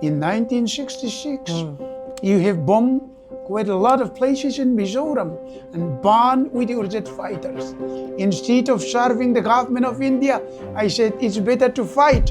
In 1966, you have bombed quite a lot of places in Mizoram and burned with your jet fighters. Instead of serving the government of India, I said it's better to fight.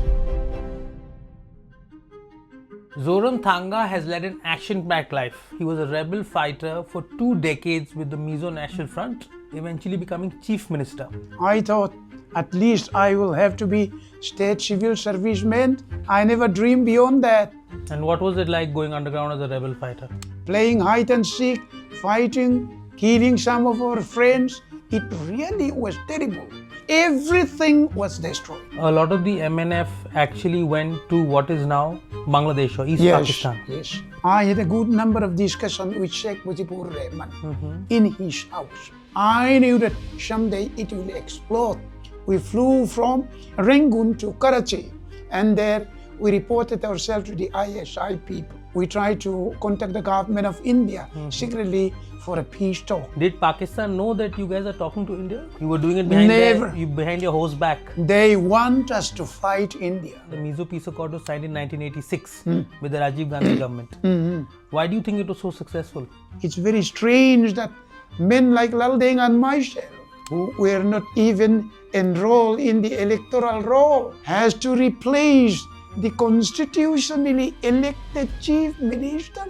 Zoramthanga has led an action-packed life. He was a rebel fighter for 2 decades with the Mizo National Front, eventually becoming chief minister. I thought at least I will have to be state civil serviceman. I never dreamed beyond that. And what was it like going underground as a rebel fighter? Playing hide and seek, fighting, killing some of our friends. It really was terrible. Everything was destroyed. A lot of the MNF actually went to what is now Bangladesh or East Pakistan. Yes. I had a good number of discussions with Sheikh Mujibur Rahman in his house. I knew that someday it will explode. We flew from Rangoon to Karachi, and there we reported ourselves to the ISI people. We tried to contact the government of India secretly for a peace talk. Did Pakistan know that you guys are talking to India? You were doing it behind your horse back. They want us to fight India. The Mizo Peace Accord was signed in 1986 with the Rajiv Gandhi government. Why do you think it was so successful? It's very strange that men like Lal Deng and myself, who were not even enrolled in the electoral roll, has to replace the constitutionally elected chief minister.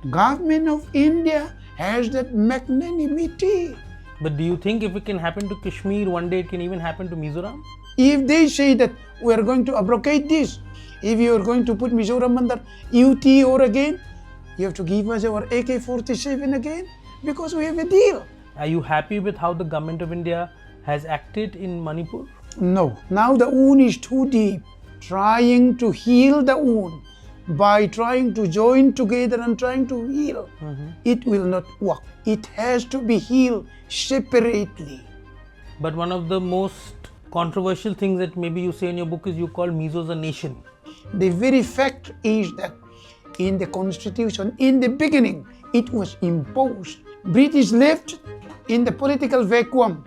Government of India has that magnanimity. But do you think if it can happen to Kashmir, one day it can even happen to Mizoram? If they say that we are going to abrogate this, if you are going to put Mizoram under UT or again, you have to give us our AK-47 again, because we have a deal. Are you happy with how the government of India has acted in Manipur? No. Now the wound is too deep. Trying to heal the wound by trying to join together and trying to heal, it will not work. It has to be healed separately. But one of the most controversial things that maybe you say in your book is you call Mizos a nation. The very fact is that in the constitution, in the beginning, it was imposed. British left in the political vacuum.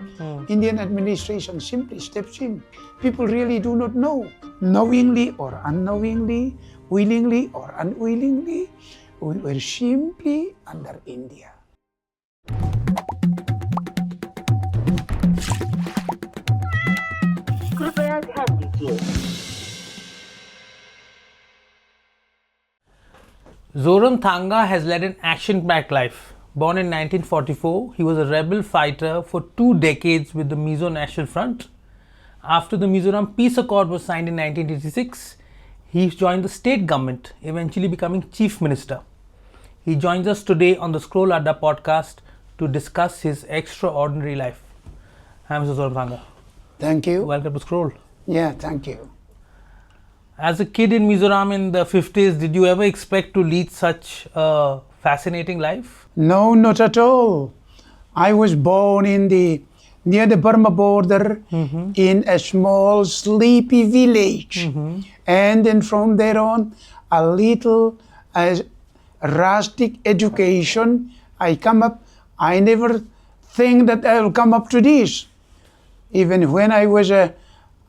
Indian administration simply steps in. People really do not know. Knowingly or unknowingly, willingly or unwillingly, we were simply under India. Zoramthanga has led an action-packed life. Born in 1944, he was a rebel fighter for 2 decades with the Mizo National Front. After the Mizoram Peace Accord was signed in 1986, he joined the state government, eventually becoming chief minister. He joins us today on the Scroll Adda podcast to discuss his extraordinary life. Hi, Mr. Zoramthanga. Thank you. Welcome to Scroll. Yeah, thank you. As a kid in Mizoram in the 50s, did you ever expect to lead such a fascinating life? No, not at all. I was born near the Burma border in a small sleepy village. And then from there on, a little rustic education. I never think that I will come up to this. Even when I was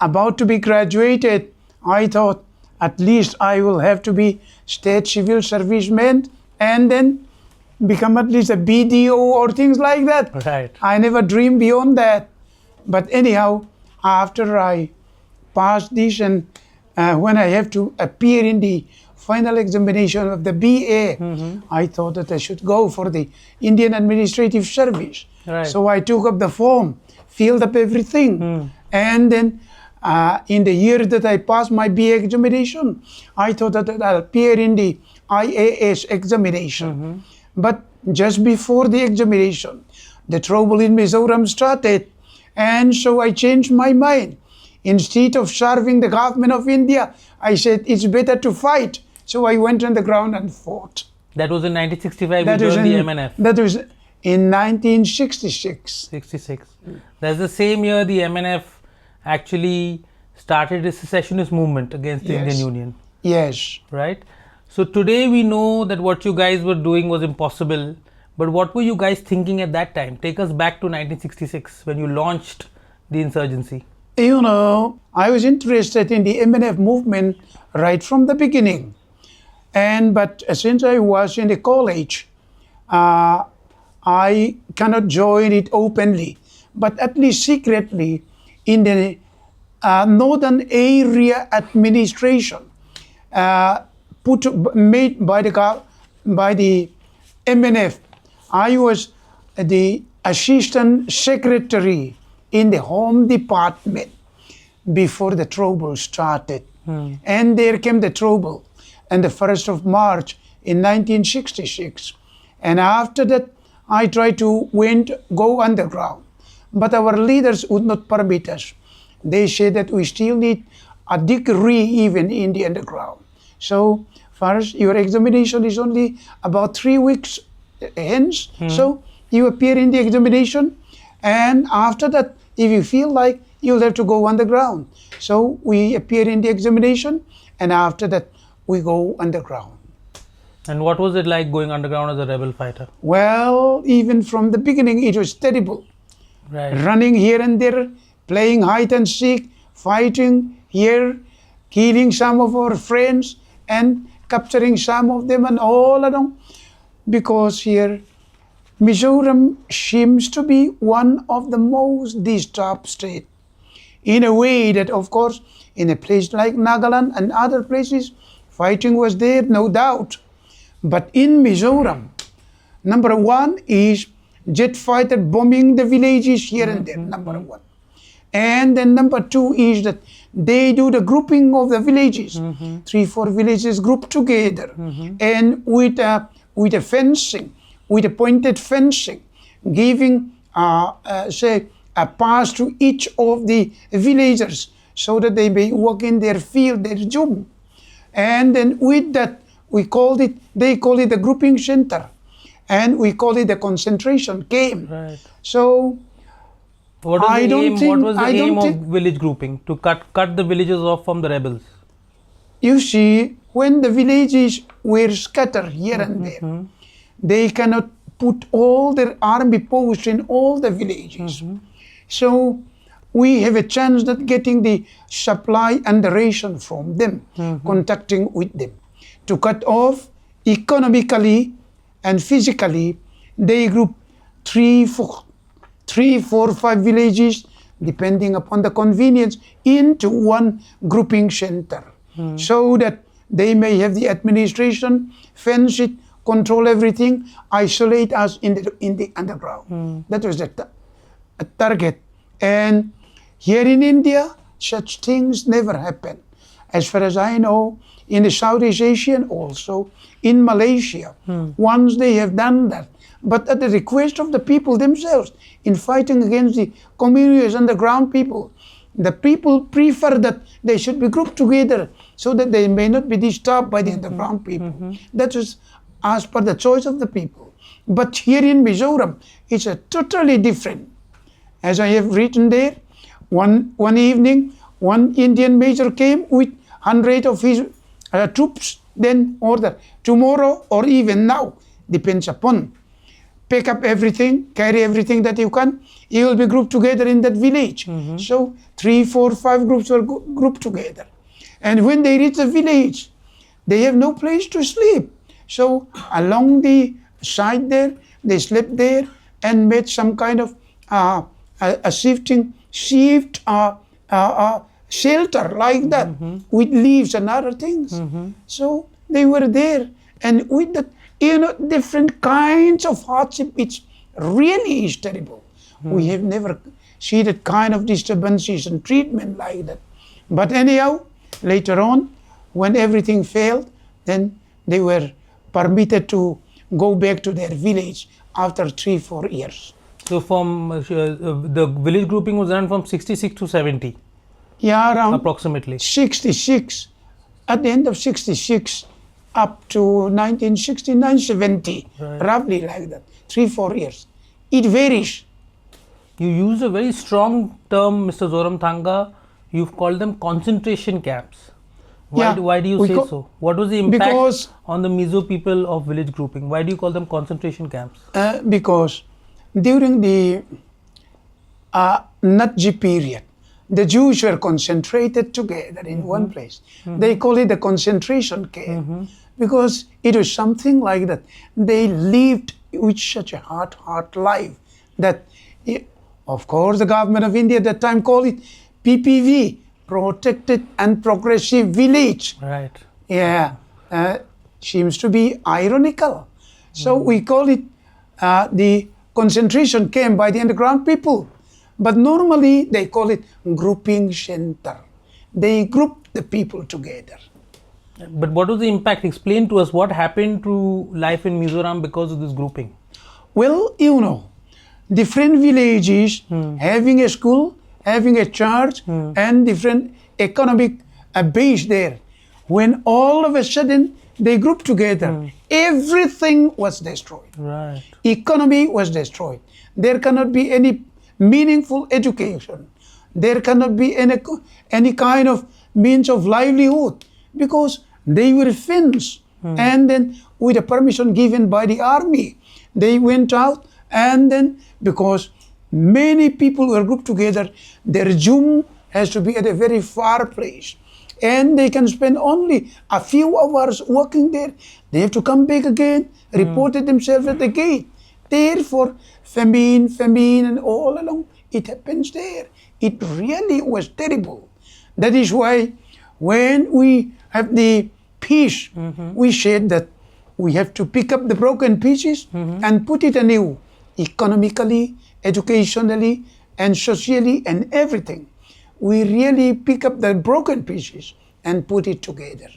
about to be graduated, I thought at least I will have to be state civil serviceman and then become at least a BDO or things like that. Right. I never dreamed beyond that. But anyhow, after I passed this and when I have to appear in the final examination of the BA, I thought that I should go for the Indian Administrative Service. Right. So I took up the form, filled up everything, and then in the year that I passed my BA examination, I thought that I'll appear in the IAS examination. But just before the examination, the trouble in Mizoram started, and so I changed my mind. Instead of serving the government of India, I said it's better to fight. So I went on the ground and fought. That was in 1965, you joined the MNF. That was in 1966. 66. That's the same year the MNF actually started a secessionist movement against the Indian Union. Yes. Right? So today we know that what you guys were doing was impossible. But what were you guys thinking at that time? Take us back to 1966 when you launched the insurgency. You know, I was interested in the MNF movement right from the beginning. But since I was in the college, I cannot join it openly, but at least secretly in the Northern Area Administration, made by the MNF. I was the assistant secretary in the Home Department before the trouble started. And there came the trouble on the 1st of March in 1966. And after that, I tried to go underground. But our leaders would not permit us. They said that we still need a degree even in the underground. So first, your examination is only about 3 weeks hence. So you appear in the examination. And after that, if you feel like, you'll have to go underground. So we appear in the examination, and after that, we go underground. And what was it like going underground as a rebel fighter? Well, even from the beginning, it was terrible. Right. Running here and there, playing hide and seek, fighting here, killing some of our friends, and capturing some of them, and all along. Because here, Mizoram seems to be one of the most disturbed states. In a way that, of course, in a place like Nagaland and other places, fighting was there, no doubt. But in Mizoram, number one is jet fighter bombing the villages here and there, number one. And then number two is that they do the grouping of the villages, 3-4 villages grouped together, and with a fencing, with a pointed fencing, giving, say, a pass to each of the villagers so that they may work in their field, their job. And then with that, they call it the grouping center, and we call it the concentration camp. Right. So, what was the aim of village grouping? To cut the villages off from the rebels? You see, when the villages were scattered here and there, they cannot put all their army posts in all the villages. So we have a chance that getting the supply and the ration from them, contacting with them. To cut off economically and physically, they group 3, 4, 5 villages, depending upon the convenience, into one grouping center, so that they may have the administration, fence it, control everything, isolate us in the underground. That was the target. And here in India, such things never happen. As far as I know, in the Southeast Asia and also in Malaysia, once they have done that, but at the request of the people themselves, in fighting against the communist underground people, the people prefer that they should be grouped together so that they may not be disturbed by the underground people. That is as per the choice of the people. But here in Mizoram, it's a totally different. As I have written there, one evening, one Indian major came with 100 of his troops, then order, tomorrow or even now, depends upon, pick up everything, carry everything that you can, you will be grouped together in that village. So 3, 4, 5 groups were grouped together. And when they reach the village, they have no place to sleep. So along the side there, they slept there and made some kind of a shifting shelter like that, with leaves and other things. So they were there, and with that, different kinds of hardship. It's really is terrible. We have never seen that kind of disturbances and treatment like that. But anyhow, later on, when everything failed, then they were permitted to go back to their village after 3-4 years. So from the village grouping was done from 66 to 70? Yeah, around approximately 66. At the end of 66, up to 1969, 70, roughly like that, 3-4 years. It varies. You use a very strong term, Mr. Zoramthanga. You've called them concentration camps. Why do you say so? What was the impact on the Mizo people of village grouping? Why do you call them concentration camps? Because during the Natji period, the Jews were concentrated together in one place. They call it the concentration camp. because it was something like that. They lived with such a hard life that, of course, the government of India at that time called it PPV, Protected and Progressive Village. Right. Yeah, seems to be ironical. So we call it the concentration camp by the underground people. But normally they call it grouping center. They group the people together. But what was the impact? Explain to us what happened to life in Mizoram because of this grouping. Well, different villages having a school, having a church, and different economic base there. When all of a sudden they grouped together, everything was destroyed. Right. Economy was destroyed. There cannot be any meaningful education. There cannot be any kind of means of livelihood because they were fenced. And then with the permission given by the army, they went out, and then because many people were grouped together, their Zoom has to be at a very far place. And they can spend only a few hours working there. They have to come back again, reported themselves at the gate. Therefore, famine, and all along, it happens there. It really was terrible. That is why when we have the peace, we said that we have to pick up the broken pieces and put it anew, economically, educationally, and socially, and everything. We really pick up the broken pieces and put it together.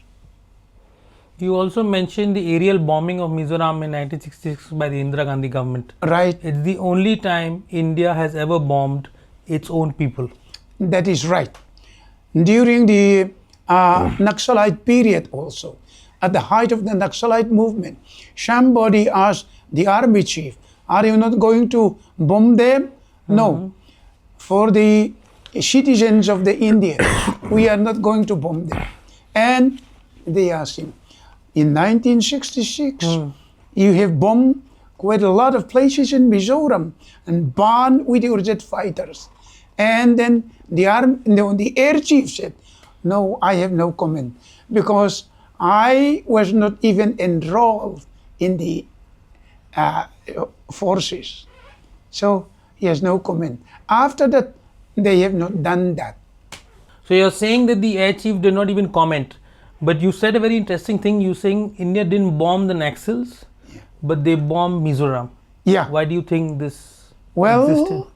You also mentioned the aerial bombing of Mizoram in 1966 by the Indira Gandhi government. Right. It's the only time India has ever bombed its own people. That is right. During the Naxalite period also, at the height of the Naxalite movement, somebody asked the army chief, are you not going to bomb them? No. For the citizens of the India, we are not going to bomb them. And they asked him, in 1966, you have bombed quite a lot of places in Mizoram and burned with your jet fighters. And then the air chief said, no, I have no comment because I was not even enrolled in the forces. So he has no comment. After that, they have not done that. So you're saying that the air chief did not even comment. But you said a very interesting thing. You're saying India didn't bomb the Naxals, but they bombed Mizoram. Yeah. Why do you think this existed?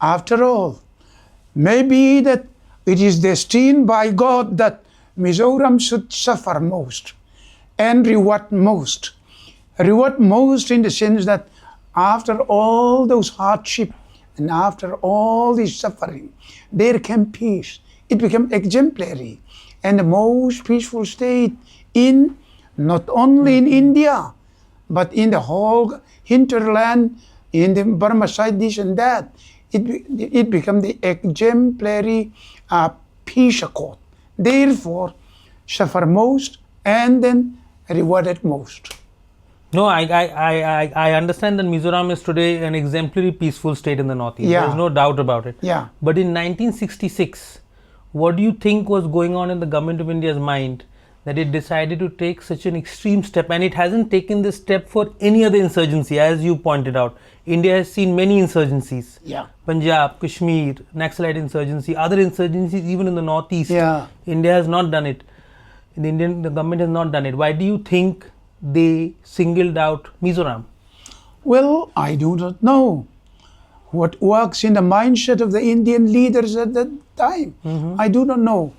After all, maybe that it is destined by God that Mizoram should suffer most and reward most. Reward most in the sense that after all those hardships and after all this suffering, there came peace. It became exemplary and the most peaceful state in not only in India, but in the whole hinterland, in the Burma side, this and that. It became the exemplary peace accord. Therefore, suffer most and then rewarded most. No, I understand that Mizoram is today an exemplary peaceful state in the northeast. Yeah. There's no doubt about it. Yeah. But in 1966, what do you think was going on in the government of India's mind that it decided to take such an extreme step? And it hasn't taken this step for any other insurgency, as you pointed out. India has seen many insurgencies. Yeah. Punjab, Kashmir, Naxalite insurgency, other insurgencies even in the northeast. Yeah. India has not done it. The government has not done it. Why do you think they singled out Mizoram? Well, I do not know what works in the mindset of the Indian leaders at that time. I do not know.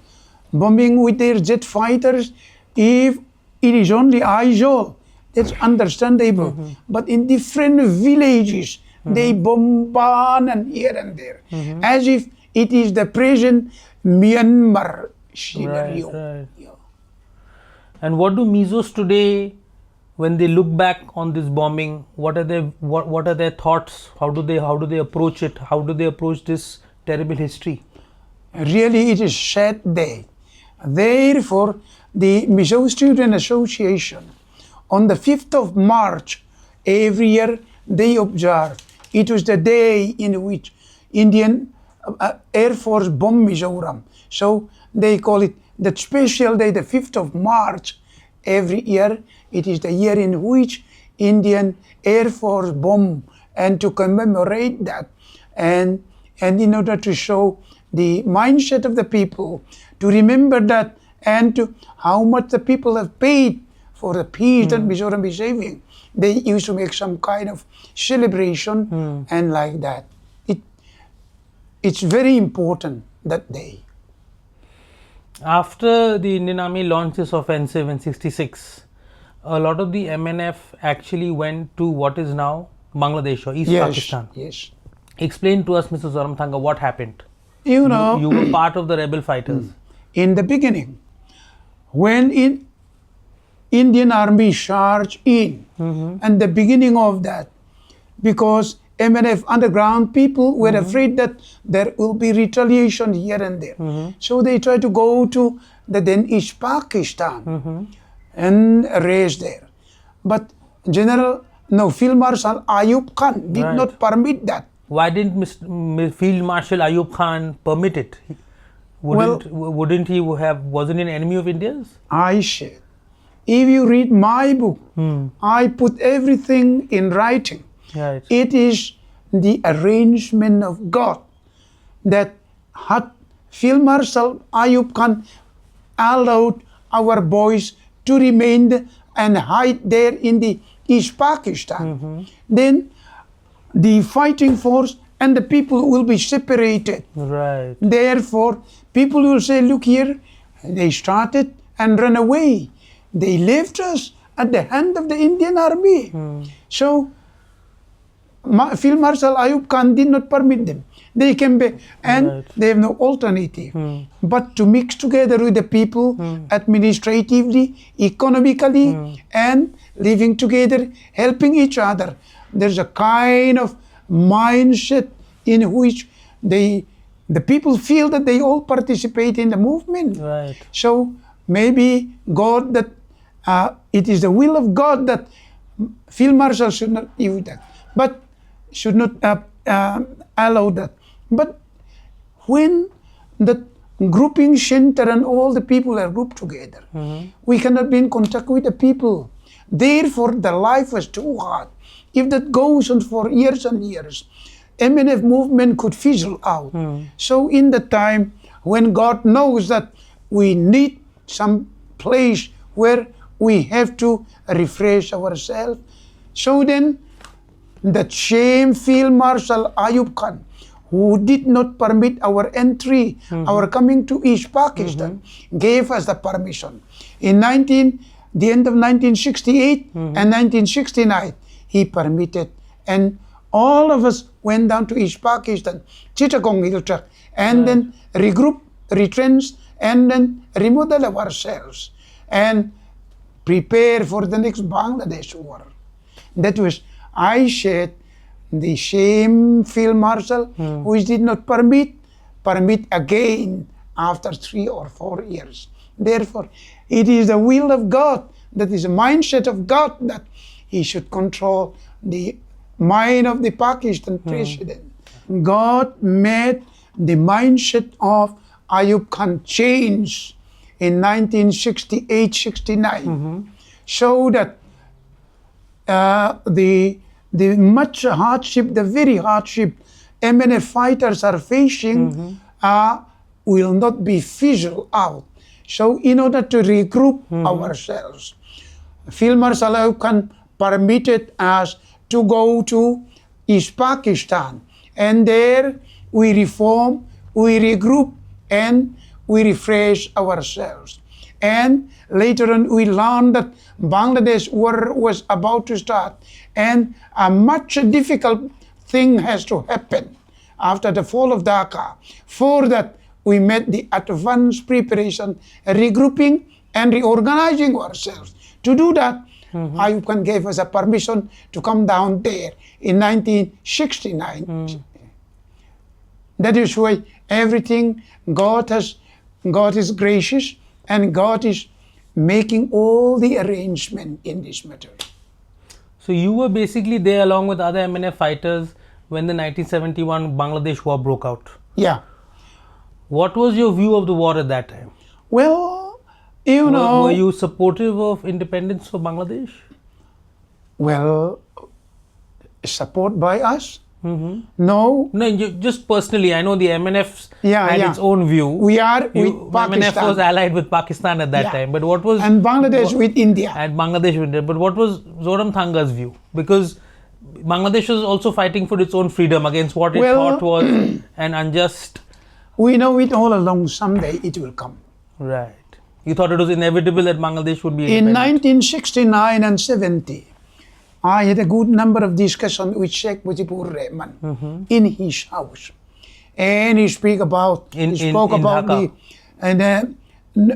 Bombing with their jet fighters, if it is only Aizawl, that's understandable. But in different villages, they bombard and here and there, as if it is the present Myanmar scenario. Right. Yeah. And what do Mizos today, when they look back on this bombing, what are their thoughts? How do they approach it? How do they approach this terrible history? Really, it is sad day. Therefore, the Mizo Student Association, on the 5th of March, every year they observe. It was the day in which Indian Air Force bombed Mizoram. So they call it that special day, the 5th of March, every year. It is the year in which Indian Air Force bomb, and to commemorate that, and in order to show the mindset of the people, to remember that, and to how much the people have paid for the peace that Mizoram is having. They used to make some kind of celebration and like that. It's very important that day. After the Indian Army launched this offensive in 66, a lot of the MNF actually went to what is now Bangladesh or East Pakistan. Yes. Explain to us, Mr. Zoramthanga, what happened. You know, you were part of the rebel fighters. In the beginning, when Indian Army charged in, and the beginning of that, because MNF underground people were afraid that there will be retaliation here and there. So they tried to go to the then East Pakistan and raise there. But Field Marshal Ayub Khan did not permit that. Why didn't Field Marshal Ayub Khan permit it? Wouldn't he have, wasn't he an enemy of India's? I said, if you read my book, I put everything in writing. Right. It is the arrangement of God that had Field Marshal Ayub Khan allowed our boys to remain and hide there in the East Pakistan. Then the fighting force and the people will be separated. Right. Therefore, people will say, look here, they started and ran away. They left us at the hand of the Indian Army. So, Field Marshal Ayub Khan did not permit them. They came back and they have no alternative but to mix together with the people administratively, economically, and living together, helping each other. There's a kind of mindset in which the people feel that they all participate in the movement. Right. So maybe God, that it is the will of God that Field Marshal should not use that, but should not allow that. But when the grouping center and all the people are grouped together, we cannot be in contact with the people. Therefore, the life was too hard. If that goes on for years and years, MNF movement could fizzle out. So in the time when God knows that we need some place where we have to refresh ourselves, so then that same Field Marshal Ayub Khan, who did not permit our entry, our coming to East Pakistan, gave us the permission. In the end of 1968 and 1969, he permitted, and all of us went down to East Pakistan, Chittagong Hilter, and then regroup, retrench, and then remodel ourselves and prepare for the next Bangladesh war. That was, I said, the same Field Marshal which did not permit again after 3 or 4 years. Therefore, it is the will of God, that is the mindset of God, that he should control the mind of the Pakistan president. God made the mindset of Ayub Khan change in 1968-69, so that the much hardship, the very hardship MNF fighters are facing will not be fizzled out. So in order to regroup ourselves, Field Marshal Ayub Khan permitted us to go to East Pakistan, and there we reform, we regroup, and we refresh ourselves. And later on we learned that Bangladesh war was about to start, and a much difficult thing has to happen after the fall of Dhaka. For that, we made the advanced preparation, regrouping and reorganizing ourselves. To do that, Ayub Khan gave us a permission to come down there in 1969. That is why everything, God is gracious, and God is making all the arrangement in this matter. So you were basically there along with other MNF fighters when the 1971 Bangladesh war broke out. Yeah. What was your view of the war at that time? Well, You know, Were you supportive of independence for Bangladesh? well, support by us? Mm-hmm. No, No, just personally, I know the MNF Yeah, had yeah. its own view. we are with MNF Pakistan. was allied with Pakistan at that Yeah. time. But what was And Bangladesh with India. and Bangladesh with it? But what was Zoramthanga's view? Because Bangladesh was also fighting for its own freedom against what it Well, thought was an unjust. We know it all along, someday it will come. Right. You thought it was inevitable that Bangladesh would be In independent. 1969 and 70, I had a good number of discussions with Sheikh Mujibur Rahman in his house. And he spoke about Dhaka. the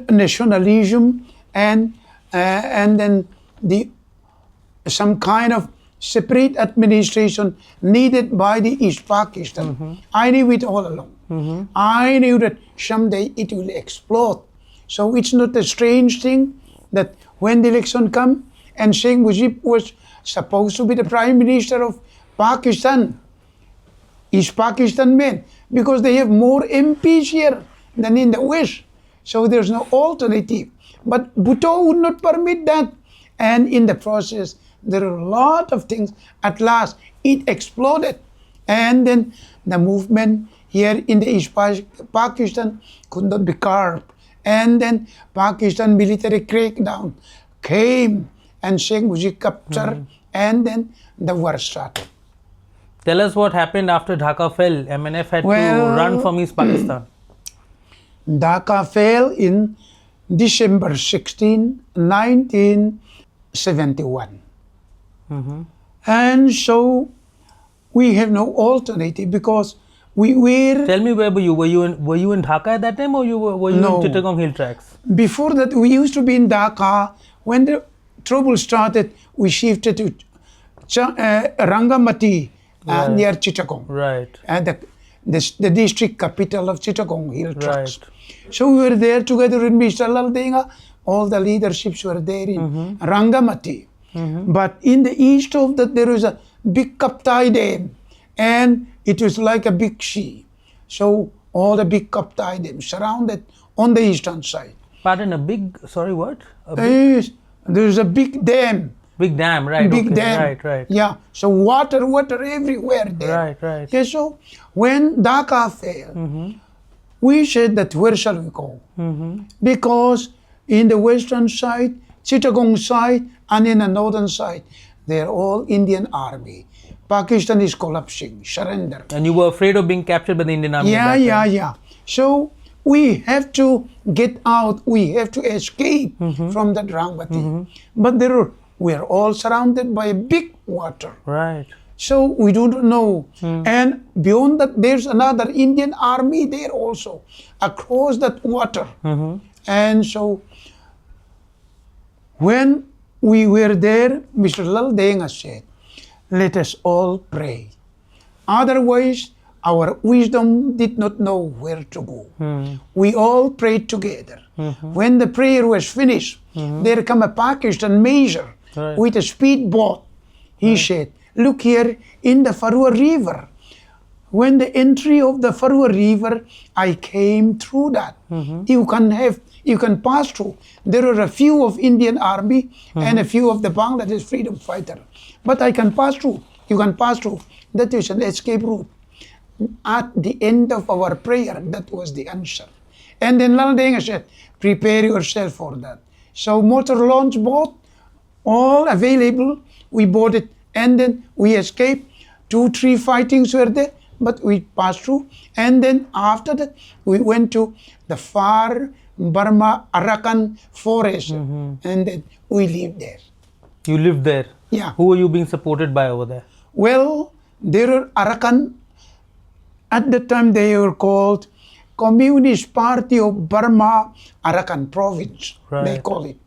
nationalism and then the some kind of separate administration needed by the East Pakistan. I knew it all along. I knew that someday it will explode. So it's not a strange thing that when the election come and Sheikh Mujib was supposed to be the Prime Minister of Pakistan, East Pakistan men, because they have more MPs here than in the West. So there's no alternative. But Bhutto would not permit that. And in the process, there are a lot of things. At last, it exploded. And then the movement here in the East Pakistan could not be curbed. And then Pakistan military crackdown came and Sheikh Mujib captured and then the war started. Tell us what happened after Dhaka fell. MNF had to run from East Pakistan. Dhaka fell in December 16, 1971. And so we have no alternative because we were... Tell me, where were you? Were you in Dhaka at that time, or were you No. in Chittagong Hill Tracks? Before that, we used to be in Dhaka. When the trouble started, we shifted to Rangamati near Chittagong. Right. And the district capital of Chittagong Hill Tracts. Right. So we were there together with Mr. Laldenga. All the leaderships were there in Rangamati. But in the east of that, there was a big Kaptai Dam. And it was like a big sea. So all the big Kaptai Dam surrounded on the eastern side. Pardon, sorry, what? Yes, there's a big dam. Big dam, right. Big okay, dam. Right. Yeah, so water everywhere there. Right. Yeah, so when Dhaka fell, we said that where shall we go? Because in the western side, Chittagong side, and in the northern side, they're all Indian army. Pakistan is collapsing, surrender. And you were afraid of being captured by the Indian army? Yeah. So we have to get out, we have to escape from that Rangamati. But we are all surrounded by big water. Right. So we don't know. And beyond that, there's another Indian army there also, across that water. And so when we were there, Mr. Laldenga said, let us all pray. Otherwise, our wisdom did not know where to go. We all prayed together. When the prayer was finished, there came a Pakistan major with a speedboat. He said, look here in the Farua River. When the entry of the Farua River, I came through that. You can pass through. There are a few of Indian army and a few of the Bangladesh freedom fighter. But I can pass through. You can pass through. That is an escape route. At the end of our prayer, that was the answer. And then Laldenga said, prepare yourself for that. So motor launch boat, all available. We bought it and then we escaped. 2-3 fightings were there, but we passed through. And then after that, we went to the far Burma Arakan forest and then we lived there. You lived there? Yeah. Who were you being supported by over there? Well, there are Arakan. At the time, they were called Communist Party of Burma Arakan Province, they call it.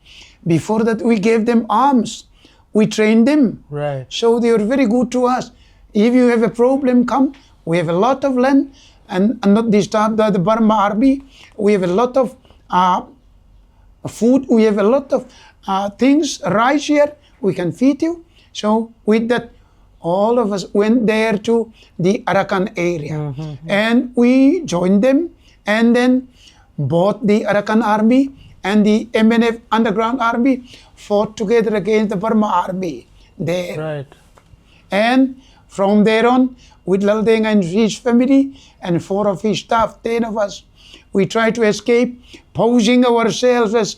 Before that, we gave them arms. We trained them. Right. So they were very good to us. If you have a problem, come. We have a lot of land and not disturbed by the Burma army. We have a lot of food. We have a lot of things, rice here. We can feed you. So with that, all of us went there to the Arakan area. And we joined them and then bought the Arakan army and the MNF underground army fought together against the Burma army there. Right. And from there on, with Lal Deng and his family and 4 of his staff, 10 of us, we tried to escape, posing ourselves as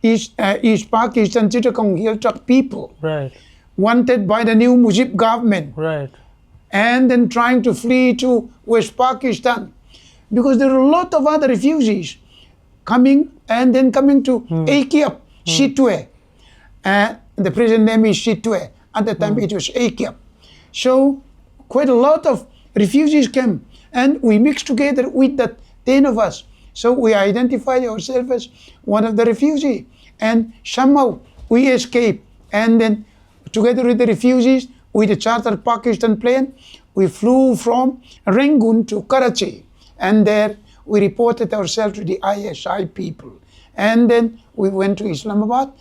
East Pakistan Chittagong Hill Truck people, Right. wanted by the new Mujib government, Right. and then trying to flee to West Pakistan, because there are a lot of other refugees coming to Akiap, Shitwe. The present name is Shitwe. At the time it was Akiap. So quite a lot of refugees came, and we mixed together with that 10 of us. So we identified ourselves as one of the refugees, and somehow we escaped. And then together with the refugees, with a chartered Pakistan plane, we flew from Rangoon to Karachi, and there we reported ourselves to the ISI people. And then we went to Islamabad,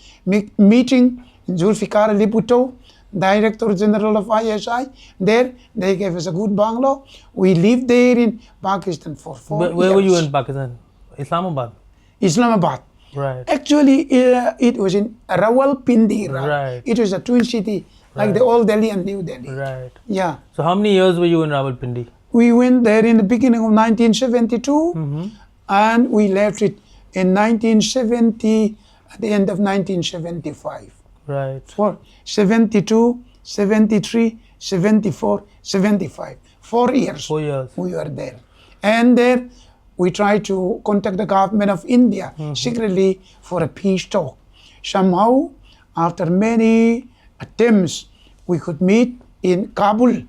meeting Zulfikar Ali Bhutto, Director General of ISI. There they gave us a good bungalow. We lived there in Pakistan for 4 years. Where were you in Pakistan? Islamabad. Islamabad. Right. Actually, it was in Rawalpindi. Right. It was a twin city, like the old Delhi and New Delhi. Right. Yeah. So how many years were you in Rawalpindi? We went there in the beginning of 1972, and we left it in 1970, at the end of 1975. Right. For 72, 73, 74, 75. 4 years. 4 years. We were there. And there we tried to contact the government of India secretly for a peace talk. Somehow, after many attempts, we could meet in Kabul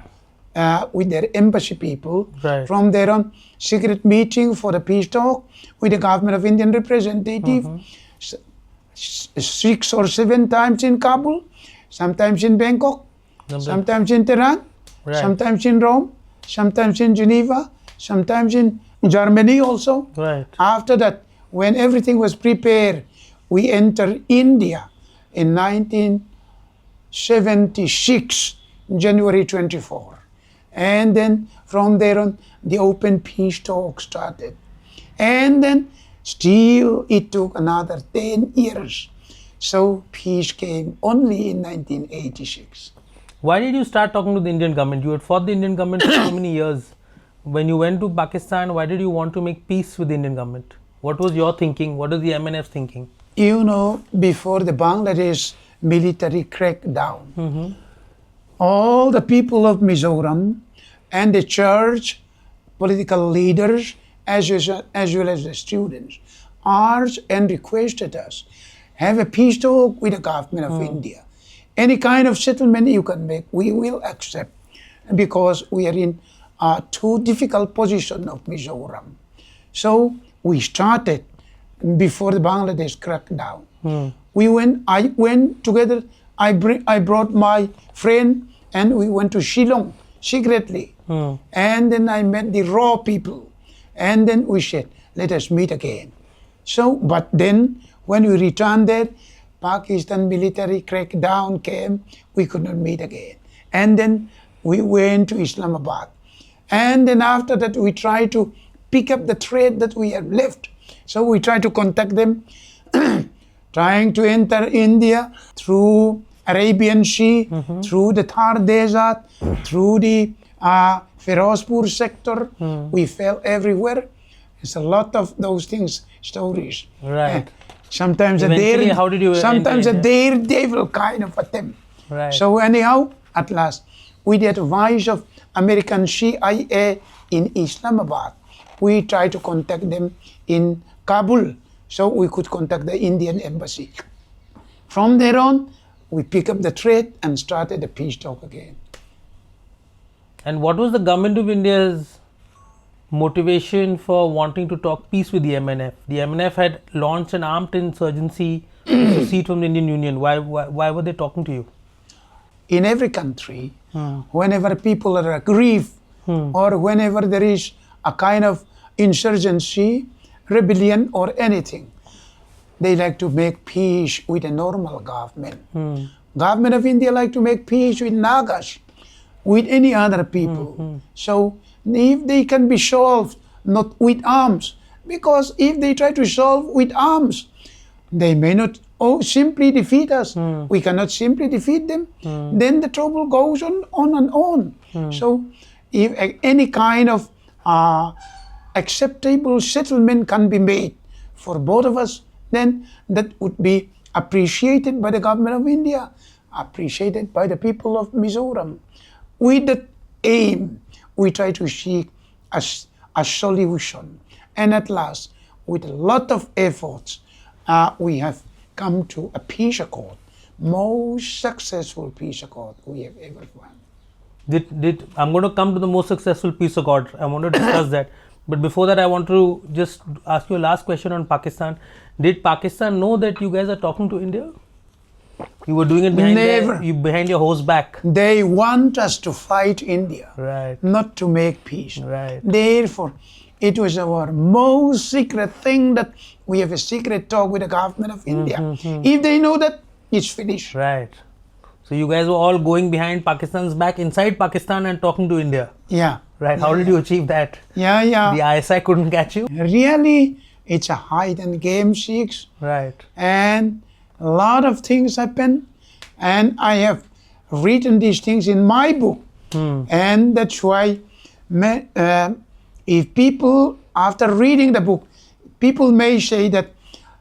with their embassy people. Right. From there on, secret meeting for a peace talk with the government of Indian representative. 6 or 7 times in Kabul, sometimes in Bangkok, sometimes in Tehran, sometimes in Rome, sometimes in Geneva, sometimes in Germany also. Right. After that, when everything was prepared, we entered India in 1976, January 24. And then from there on, the open peace talk started. And then still it took another 10 years. So peace came only in 1986. Why did you start talking to the Indian government? You had fought the Indian government for so many years. When you went to Pakistan, why did you want to make peace with the Indian government? What was your thinking? What was the MNF thinking? You know, before the Bangladesh military crackdown, all the people of Mizoram and the church, political leaders, as well as the students, urged and requested us, have a peace talk with the government of India. Any kind of settlement you can make, we will accept, because we are in a too difficult position of Mizoram. So we started before the Bangladesh crackdown. I went together, I brought my friend, and we went to Shillong secretly. And then I met the raw people. And then we said, let us meet again. So, but then when we returned there, Pakistan military crackdown came, we could not meet again. And then we went to Islamabad. And then after that, we tried to pick up the thread that we had left. So we tried to contact them, trying to enter India through Arabian Sea, through the Thar Desert, through the Firozpur sector. We fell everywhere. It's a lot of those things, stories. Right. Sometimes Eventually, how did you sometimes a daredevil kind of attempt. Right. So anyhow, at last, with the advice of American CIA in Islamabad, we tried to contact them in Kabul, so we could contact the Indian embassy. From there on, we picked up the thread and started the peace talk again. And what was the government of India's motivation for wanting to talk peace with the MNF? The MNF had launched an armed insurgency to secede from the Indian Union. Why were they talking to you? In every country, whenever people are aggrieved or whenever there is a kind of insurgency, rebellion or anything, they like to make peace with a normal government. Government of India like to make peace with Nagas, with any other people. So if they can be solved not with arms, Because if they try to solve with arms, they may not simply defeat us. We cannot simply defeat them. Then the trouble goes on and on. So if any kind of acceptable settlement can be made for both of us, then that would be appreciated by the government of India, appreciated by the people of Mizoram. With that aim, we try to seek a solution. And at last, with a lot of efforts, we have come to a peace accord, most successful peace accord we have ever won. I'm going to come to the most successful peace accord. I want to discuss that. But before that, I want to just ask you a last question on Pakistan. Did Pakistan know that you guys are talking to India? You were doing it behind your host's back. They want us to fight India, right? Not to make peace. Right. Therefore, it was our most secret thing that we have a secret talk with the government of India. If they know that, it's finished. Right. So you guys were all going behind Pakistan's back inside Pakistan and talking to India. Yeah. Right. How did you achieve that? Yeah. The ISI couldn't catch you? Really, it's a hide and game seeks. Right. And a lot of things happen. And I have written these things in my book. And that's why if people, after reading the book, people may say that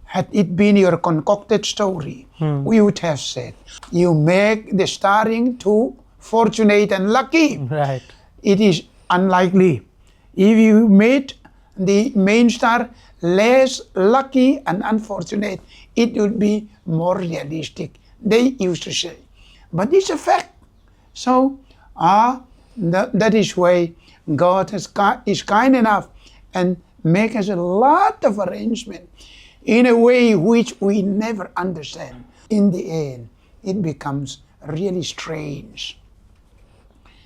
had it been your concocted story, we would have said, you make the starring too fortunate and lucky. Right. It is unlikely. If you made the main star less lucky and unfortunate, it would be more realistic, they used to say. But it's a fact. So that is why God is kind enough and make us a lot of arrangement in a way which we never understand. In the end, it becomes really strange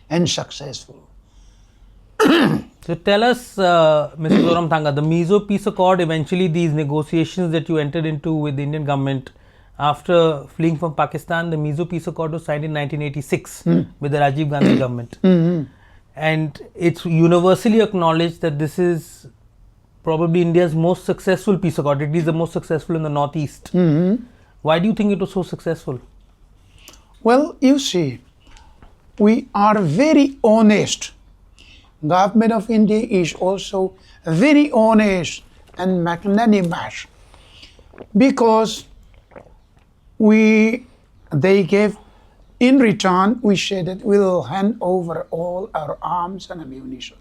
and successful. So tell us, Mr. Zoramthanga, the Mizo Peace Accord, eventually these negotiations that you entered into with the Indian government after fleeing from Pakistan, the Mizo Peace Accord was signed in 1986 with the Rajiv Gandhi government. And it's universally acknowledged that this is probably India's most successful peace accord, at least the most successful in the Northeast. Why do you think it was so successful? Well, you see, we are very honest. Government of India is also very honest and magnanimous because they gave, in return, we said that we'll hand over all our arms and ammunition.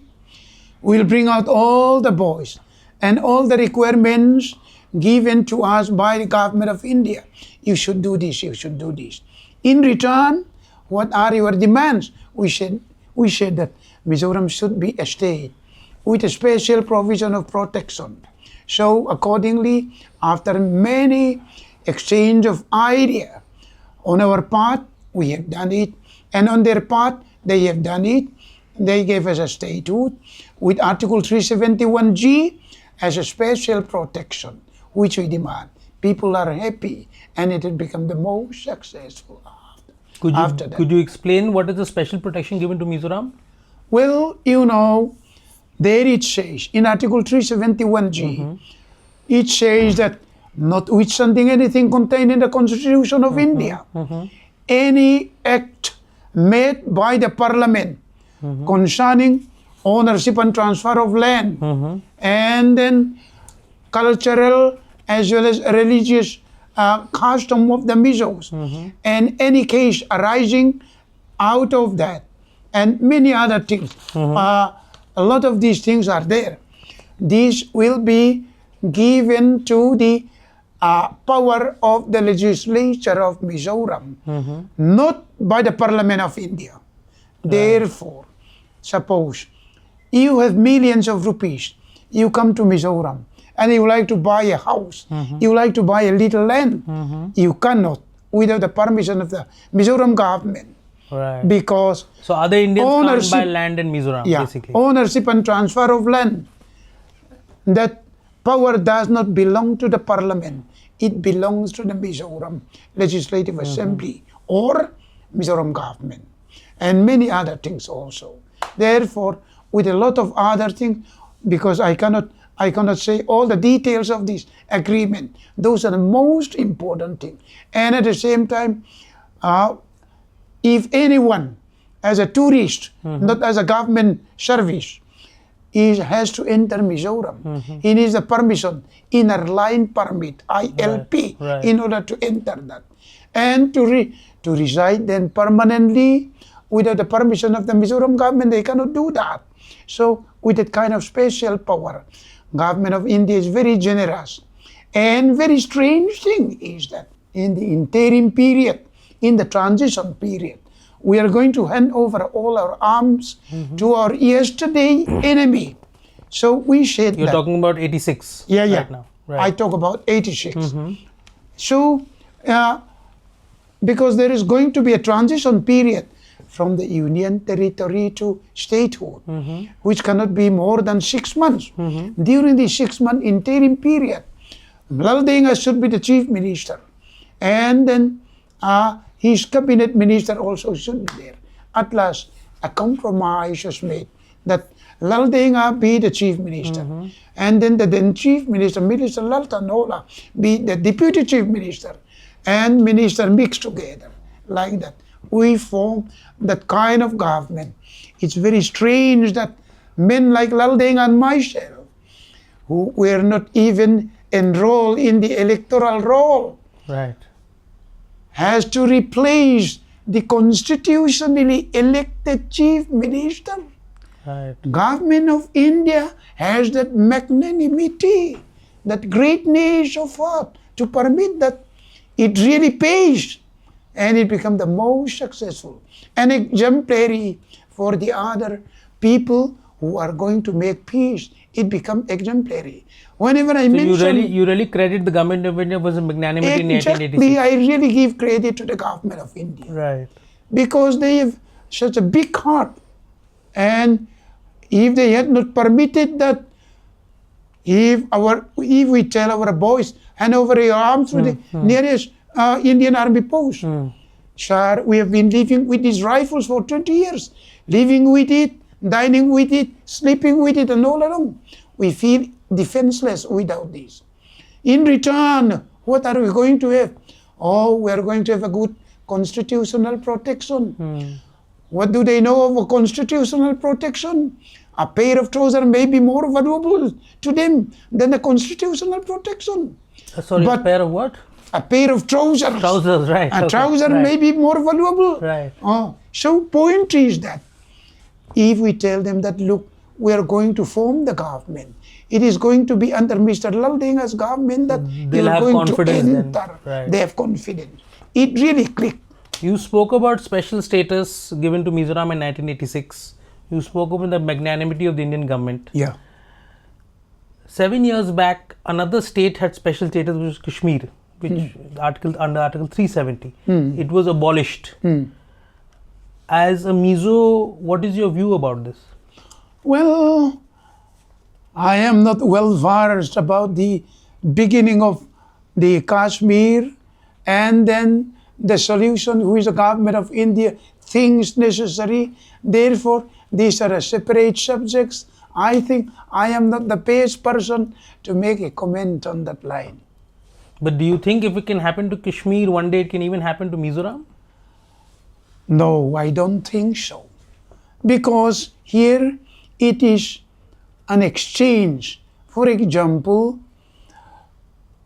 We'll bring out all the boys and all the requirements given to us by the government of India. You should do this, you should do this. In return, what are your demands? We said that Mizoram should be a state with a special provision of protection. So accordingly, after many exchange of idea, on our part, we have done it, and on their part, they have done it. They gave us a statute with Article 371G as a special protection, which we demand. People are happy, and it has become the most successful after that. Could you explain what is the special protection given to Mizoram? Well, you know, there it says, in Article 371G, it says that notwithstanding anything contained in the Constitution of India, any act made by the Parliament concerning ownership and transfer of land, and then cultural as well as religious custom of the Mizos, and any case arising out of that, and many other things. A lot of these things are there. These will be given to the power of the legislature of Mizoram, not by the Parliament of India. Therefore, suppose you have millions of rupees, you come to Mizoram, and you like to buy a house, you like to buy a little land, you cannot without the permission of the Mizoram government. Right. Because so other Indians can't buy land in Mizoram, basically. Ownership and transfer of land, that power does not belong to the Parliament. It belongs to the Mizoram Legislative Assembly or Mizoram government, and many other things also. Therefore, with a lot of other things, because I cannot I cannot say all the details of this agreement. Those are the most important thing. And at the same time, if anyone, as a tourist, not as a government service, has to enter Mizoram, he needs a permission, inner line permit, ILP, Right. in order to enter that. And to reside then permanently without the permission of the Mizoram government, they cannot do that. So with that kind of special power, government of India is very generous. And very strange thing is that in the interim period, in the transition period, we are going to hand over all our arms to our yesterday enemy. So we said You're that. talking about 86 Yeah, right now. Right. I talk about 86. So, because there is going to be a transition period from the union territory to statehood, which cannot be more than 6 months. During the 6-month interim period, Lal Dhingra should be the chief minister. And then his cabinet minister also should be there. At last, a compromise was made that Lal Dhingra be the chief minister. And then the then chief minister, Minister Lal Tanola, be the deputy chief minister. And minister mixed together like that. We form that kind of government. It's very strange that men like Lal Dhingra and myself, who were not even enrolled in the electoral roll, Right. has to replace the constitutionally elected chief minister. Right. Government of India has that magnanimity, that greatness of heart to permit that it really pays, and it becomes the most successful and exemplary for the other people who are going to make peace. It becomes exemplary. Whenever I So mention you really credit the government of India was a magnanimity in exactly, 1886. I really give credit to the government of India Right. because they have such a big heart. And if they had not permitted that, if we tell our boys, hand over your arms to the nearest Indian army post. Sir, we have been living with these rifles for 20 years, living with it, dining with it, sleeping with it, and all along. We feel defenseless without this. In return, what are we going to have? Oh, we are going to have a good constitutional protection. What do they know of a constitutional protection? A pair of trousers may be more valuable to them than a constitutional protection. Sorry, But- a pair of what? A pair of trousers. Trousers, right. A okay, trouser right. may be more valuable. Right. So point is that if we tell them that, look, we are going to form the government, it is going to be under Mr. Lal Dhingra's government that They'll you are have going to confidence then. enter. Right. They have confidence. It really clicked. You spoke about special status given to Mizoram in 1986. You spoke about the magnanimity of the Indian government. Yeah. 7 years back, another state had special status, which was Kashmir, which under Article 370. It was abolished. As a Mizo, what is your view about this? Well, I am not well versed about the beginning of the Kashmir and then the solution which the government of India thinks necessary. Therefore, these are separate subjects. I think I am not the best person to make a comment on that line. But do you think if it can happen to Kashmir, one day it can even happen to Mizoram? No, I don't think so. Because here it is an exchange. For example,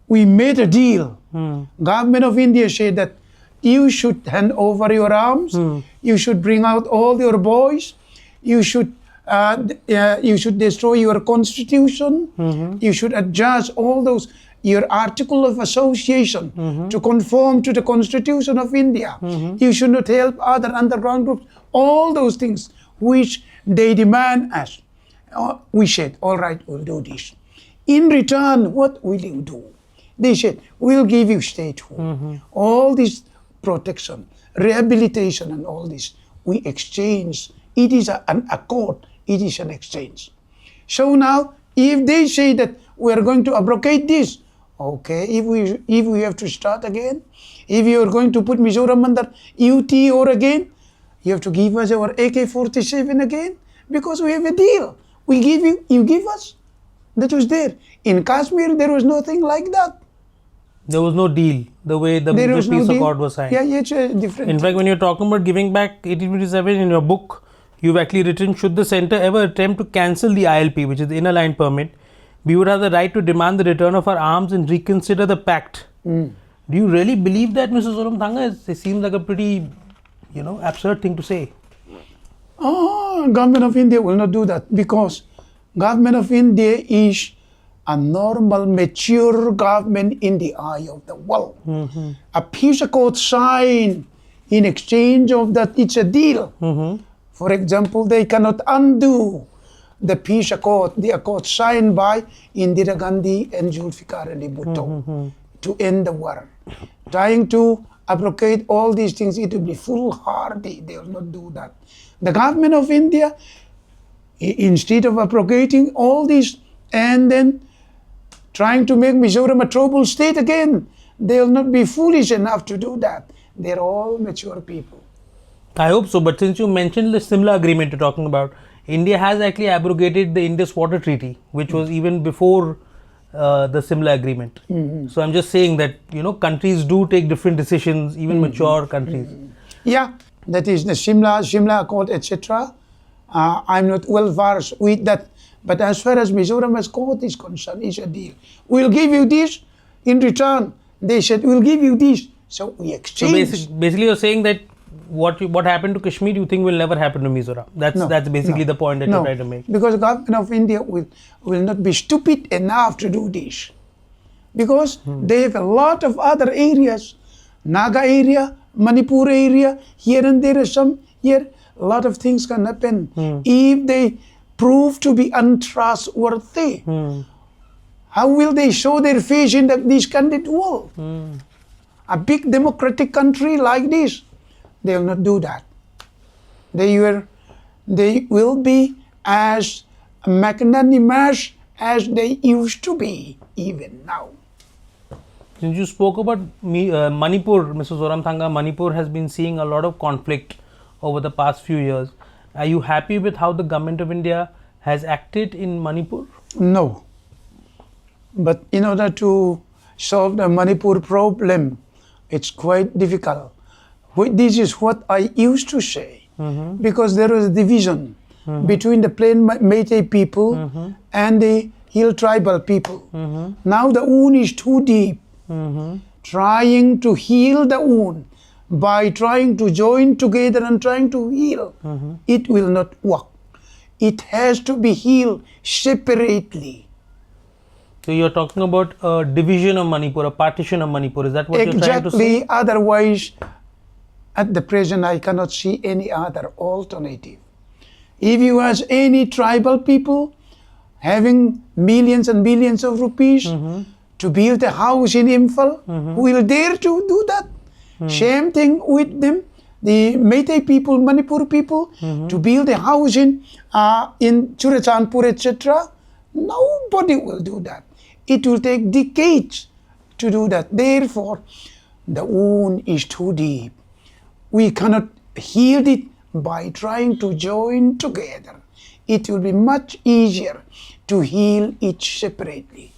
we made a deal. Government of India said that you should hand over your arms, you should bring out all your boys, you should destroy your constitution, you should adjust all those, your article of association to conform to the constitution of India. You should not help other underground groups, all those things which they demand us. We said, all right, we'll do this. In return, what will you do? They said, we'll give you statehood. All this protection, rehabilitation and all this, we exchange. It is an accord, it is an exchange. So now, if they say that we are going to abrogate this, okay, if we have to start again, if you are going to put Mizoram under UT or again, you have to give us our AK-47 again, because we have a deal. We give you, you give us. That was there. In Kashmir, there was nothing like that. There was no deal, the way the There was peace no accord deal. was signed. Yeah, it's a different. In fact, when you're talking about giving back 1857 in your book, you've actually written, should the centre ever attempt to cancel the ILP, which is the inner line permit, we would have the right to demand the return of our arms and reconsider the pact. Do you really believe that, Mr. Zoramthanga? It seems like a pretty, absurd thing to say. Government of India will not do that, because government of India is a normal, mature government in the eye of the world. A peace accord signed in exchange of that, it's a deal. For example, they cannot undo the peace accord, the accord signed by Indira Gandhi and Zulfikar Ali Bhutto to end the war. Trying to abrogate all these things, it will be foolhardy. They will not do that. The government of India, instead of abrogating all these and then trying to make Mizoram a troubled state again, they will not be foolish enough to do that. They're all mature people. I hope so, but since you mentioned the Simla agreement you're talking about, India has actually abrogated the Indus Water Treaty, which was even before the Simla agreement. So I'm just saying that, countries do take different decisions, even mature countries. Yeah, that is the Simla Accord, etc. I'm not well versed with that. But as far as Mizoram Accord is concerned, it's a deal. We'll give you this in return. They said, we'll give you this. So we exchange. So basically you're saying that what happened to Kashmir, you think will never happen to Mizoram. That's basically the point that you're trying to make. Because the government of India will not be stupid enough to do this. Because they have a lot of other areas, Naga area, Manipur area, here and there, some here, a lot of things can happen. If they prove to be untrustworthy, how will they show their face in this candid world? A big democratic country like this, they will not do that. They will be as magnanimous as they used to be, even now. Since you spoke about Manipur, Mr. Zoramthanga, Manipur has been seeing a lot of conflict over the past few years. Are you happy with how the government of India has acted in Manipur? No. But in order to solve the Manipur problem, it's quite difficult. This is what I used to say, because there was a division between the plain Meitei people and the hill tribal people. Now the wound is too deep. Trying to heal the wound by trying to join together and trying to heal, it will not work. It has to be healed separately. So you're talking about a division of Manipur, a partition of Manipur. Is that what you're trying to say? Exactly. Otherwise, at the present, I cannot see any other alternative. If you ask any tribal people having millions and millions of rupees to build a house in Imphal, who will dare to do that? Same thing with them, the Meitei people, Manipur people, to build a house in Churachandpur, etc. Nobody will do that. It will take decades to do that. Therefore, the wound is too deep. We cannot heal it by trying to join together. It will be much easier to heal it separately.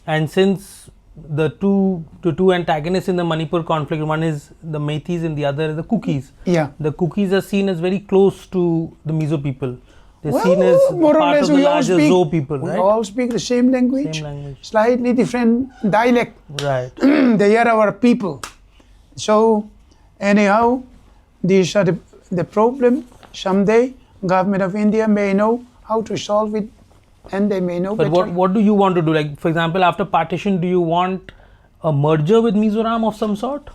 And since the two antagonists in the Manipur conflict, one is the Meiteis and the other is the Kukis. Yeah. The Kukis are seen as very close to the Mizo people. They're Well, seen as more or part less of the we all larger speak, Zo people, we right? all speak the same language, Same language. slightly different dialect. Right. They are our people. So anyhow, these are the problem. Someday government of India may know how to solve it, and they may know But better. what do you want to do? Like, for example, after partition, do you want a merger with Mizoram of some sort?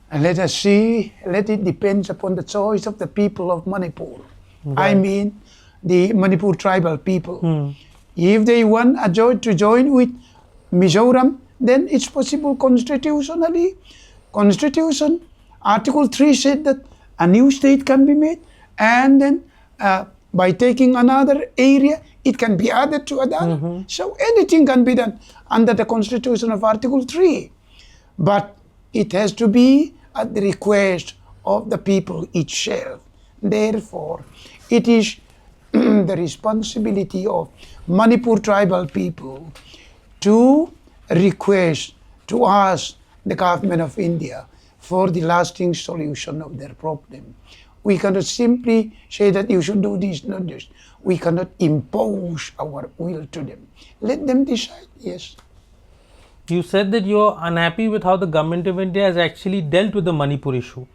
And let us see, let it depend upon the choice of the people of Manipur. Right. I mean, the Manipur tribal people. If they want to join with Mizoram, then it's possible constitutionally. Constitution, Article 3 said that a new state can be made, and then by taking another area, it can be added to another. So anything can be done under the constitution of Article 3. But it has to be at the request of the people itself. Therefore, it is the responsibility of Manipur tribal people to request, to ask the government of India for the lasting solution of their problem. We cannot simply say that you should do this, not this. We cannot impose our will to them. Let them decide, yes. You said that you're unhappy with how the government of India has actually dealt with the Manipur issue.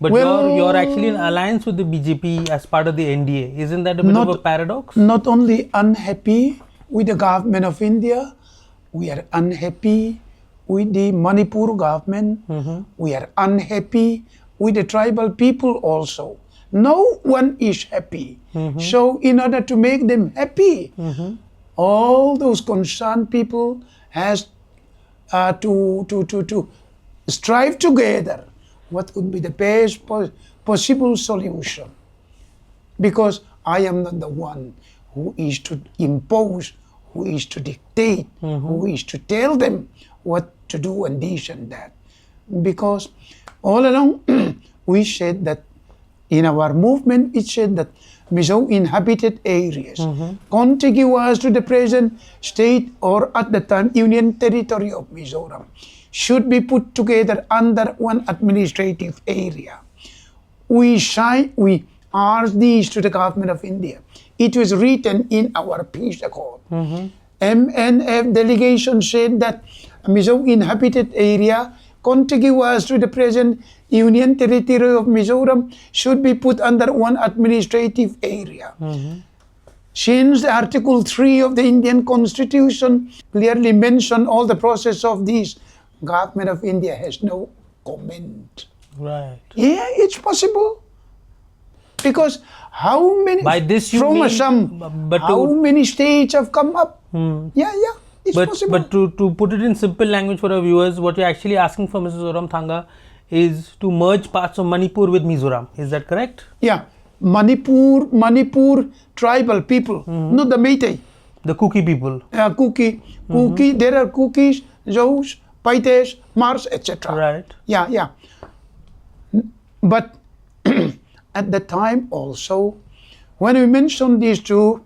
But you're actually in alliance with the BJP as part of the NDA. Isn't that a bit of a paradox? Not only unhappy with the government of India, we are unhappy with the Manipur government. We are unhappy with the tribal people also. No one is happy. So in order to make them happy, all those concerned people has to strive together what would be the best possible solution. Because I am not the one who is to impose, who is to dictate, who is to tell them what to do and this and that. Because all along we said that in our movement, it said that Mizo inhabited areas contiguous to the present state or at the time Union Territory of Mizoram should be put together under one administrative area. We asked this to the government of India. It was written in our peace accord. MNF delegation said that Mizo inhabited area contiguous to the present Union Territory of Mizoram should be put under one administrative area. Since Article 3 of the Indian Constitution clearly mentioned all the process of this, government of India has no comment. Right. Yeah, it's possible. Because how many, by this you from mean, Assam, how many states have come up? Yeah, it's possible. But to put it in simple language for our viewers, what you're actually asking for Mrs. Zoramthanga is to merge parts of Manipur with Mizoram. Is that correct? Yeah. Manipur tribal people, not the Meitei. The Kuki people. Kuki, there are Kukis, Zos, Paites, Mars, etc. Right. Yeah. But at the time also, when we mentioned this to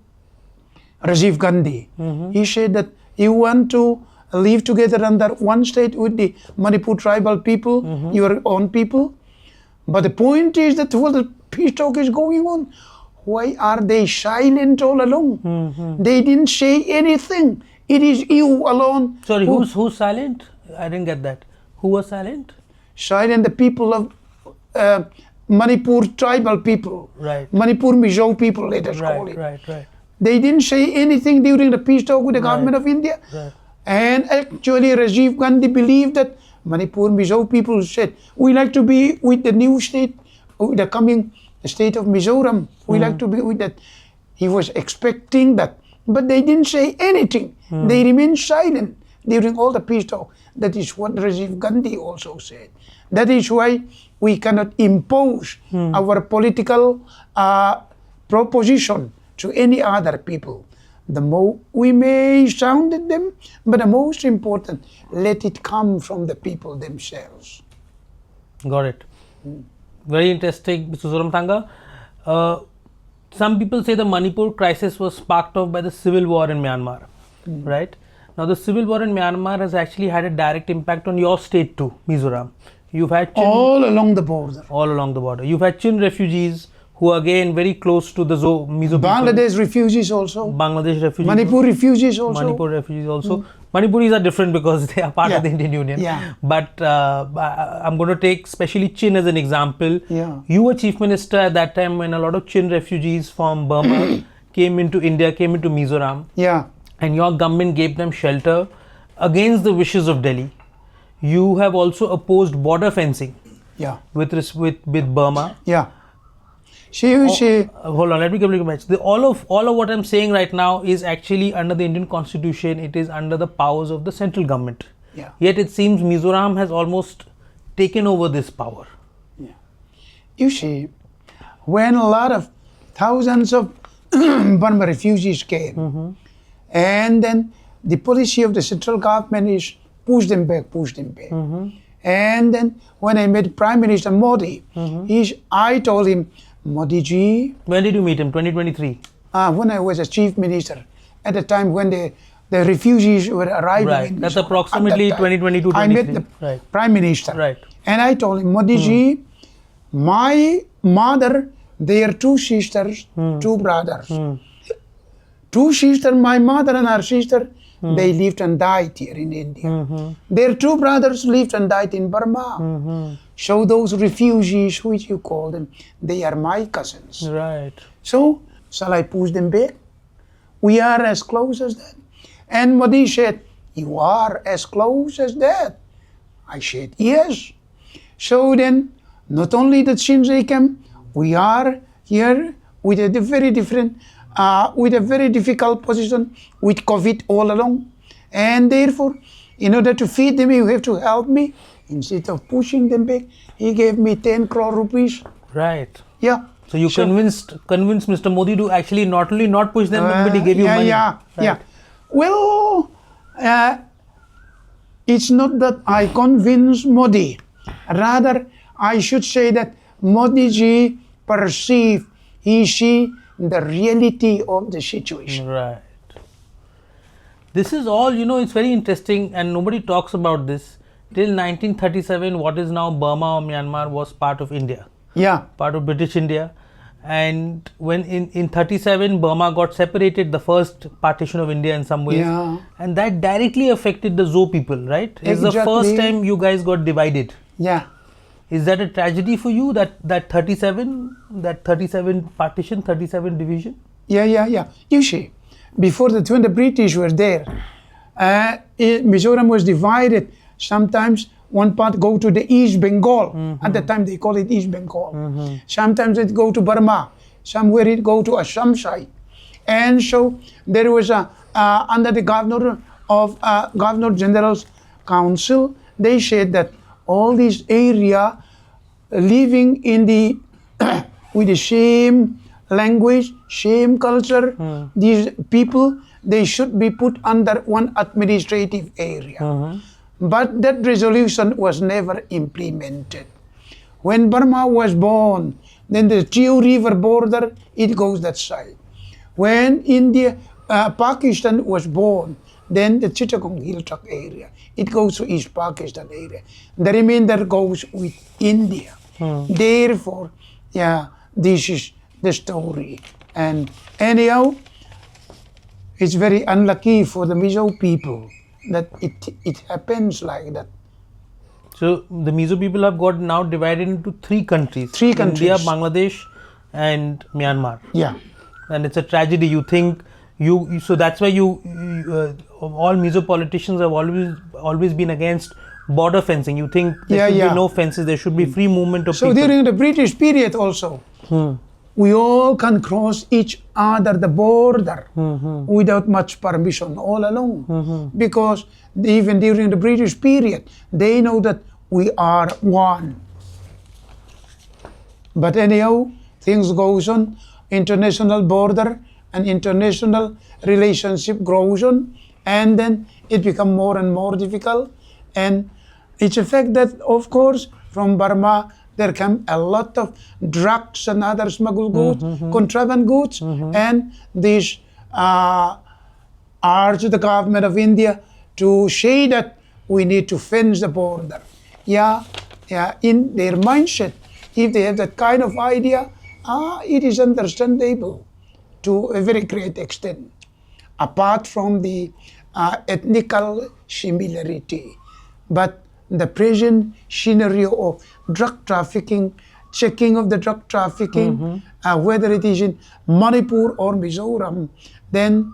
Rajiv Gandhi, he said that you want to live together under one state with the Manipur tribal people, your own people. But the point is that while the peace talk is going on, why are they silent all along? They didn't say anything. It is you alone. Sorry, who's silent? I didn't get that. Who was silent? Silent, the people of Manipur tribal people. Right. Manipur Mizo people, let us call it. Right. They didn't say anything during the peace talk with the government of India. Right. And actually Rajiv Gandhi believed that Manipur Mizo people said, we like to be with the new state, the coming state of Mizoram. We like to be with that. He was expecting that. But they didn't say anything. They remained silent during all the peace talk. That is what Rajiv Gandhi also said. That is why we cannot impose our political proposition to any other people. We may sound at them, but the most important, let it come from the people themselves. Got it. Very interesting, Mr. Zoramthanga. Some people say the Manipur crisis was sparked off by the civil war in Myanmar, right? Now, the civil war in Myanmar has actually had a direct impact on your state too, Mizoram. You've had all along the border. All along the border. You've had Chin refugees who are again very close to the Mizo Bangladesh people. Refugees also. Bangladesh refugees. Manipur refugees also. Manipur refugees also. Manipuris are different because they are part of the Indian Union. Yeah. But I'm going to take especially Chin as an example. Yeah. You were chief minister at that time when a lot of Chin refugees from Burma came into India, came into Mizoram. Yeah. And your government gave them shelter against the wishes of Delhi. You have also opposed border fencing. Yeah. With Burma. Yeah. Hold on, let me complete my match. All of what I'm saying right now is actually under the Indian Constitution. It is under the powers of the central government. Yeah. Yet it seems Mizoram has almost taken over this power. Yeah. You see, when a lot of thousands of Burma refugees came, and then the policy of the central government is push them back. And then when I met Prime Minister Modi, I told him, Modi ji. When did you meet him? 2023? when I was a chief minister, at the time when the refugees were arriving Right. in That's Mizoram. approximately At that time, 2022, I met 23. the Right. prime minister. Right. And I told him, Modi ji, my mother, their two sisters, two brothers. Two sisters, my mother and her sister, they lived and died here in India. Their two brothers lived and died in Burma. So those refugees, which you call them, they are my cousins. Right. So, shall I push them back? We are as close as that. And Modi said, you are as close as that. I said, yes. So then, not only that since they came, we are here with a very different, with a very difficult position with COVID all along. And therefore, in order to feed them, you have to help me. Instead of pushing them back, he gave me 10 crore rupees. Right. Yeah. So you convinced Mr. Modi to actually not only not push them, but he gave you money. Yeah, Right. yeah. Well, it's not that I convince Modi. Rather, I should say that Modi ji perceive, he see the reality of the situation. Right. This is all, it's very interesting and nobody talks about this. Till 1937, what is now Burma or Myanmar was part of India, Yeah, part of British India. And when in 37, Burma got separated, the first partition of India in some ways. Yeah. And that directly affected the Zo people, right? It's the first Exactly. time you guys got divided. yeah. Is that a tragedy for you, that 37 partition, 37 division? Yeah. You see, before when the British were there, Mizoram was divided. Sometimes one part go to the East Bengal. At the time they call it East Bengal. Sometimes it go to Burma. Somewhere it go to Assam side. And so there was under the Governor of Governor General's Council, they said that all this area living in the with the same language, same culture, these people, they should be put under one administrative area. But that resolution was never implemented. When Burma was born, then the Chio River border, it goes that side. When Pakistan was born, then the Chittagong Hill Truck area, it goes to East Pakistan area. The remainder goes with India. Therefore, this is the story. And anyhow, it's very unlucky for the Mizo people that it happens like that. So the Mizo people have got now divided into three countries. Three countries. India, Bangladesh and Myanmar. Yeah. And it's a tragedy. You think so that's why all Mizo politicians have always been against border fencing. You think there should be no fences, there should be free movement of So people. during the British period also, we all can cross each other the border without much permission all along. Because even during the British period, they know that we are one. But anyhow, things goes on, international border and international relationship grows on, and then it becomes more and more difficult. And it's a fact that, of course, from Burma, there come a lot of drugs and other smuggled goods, contraband goods, and this urge the government of India to say that we need to fence the border. In their mindset, if they have that kind of idea, it is understandable to a very great extent, apart from the ethnical similarity. But the present scenario of drug trafficking, checking of the drug trafficking, whether it is in Manipur or Mizoram, then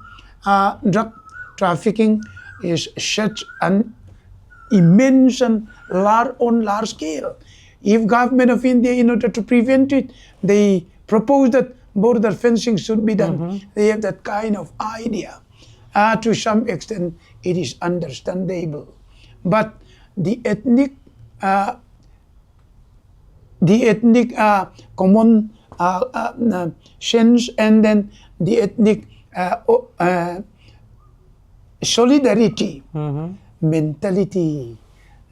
drug trafficking is such an immense and large scale. If government of India, in order to prevent it, they propose that border fencing should be done. They have that kind of idea. To some extent, it is understandable. But the ethnic common sense and then the ethnic solidarity mentality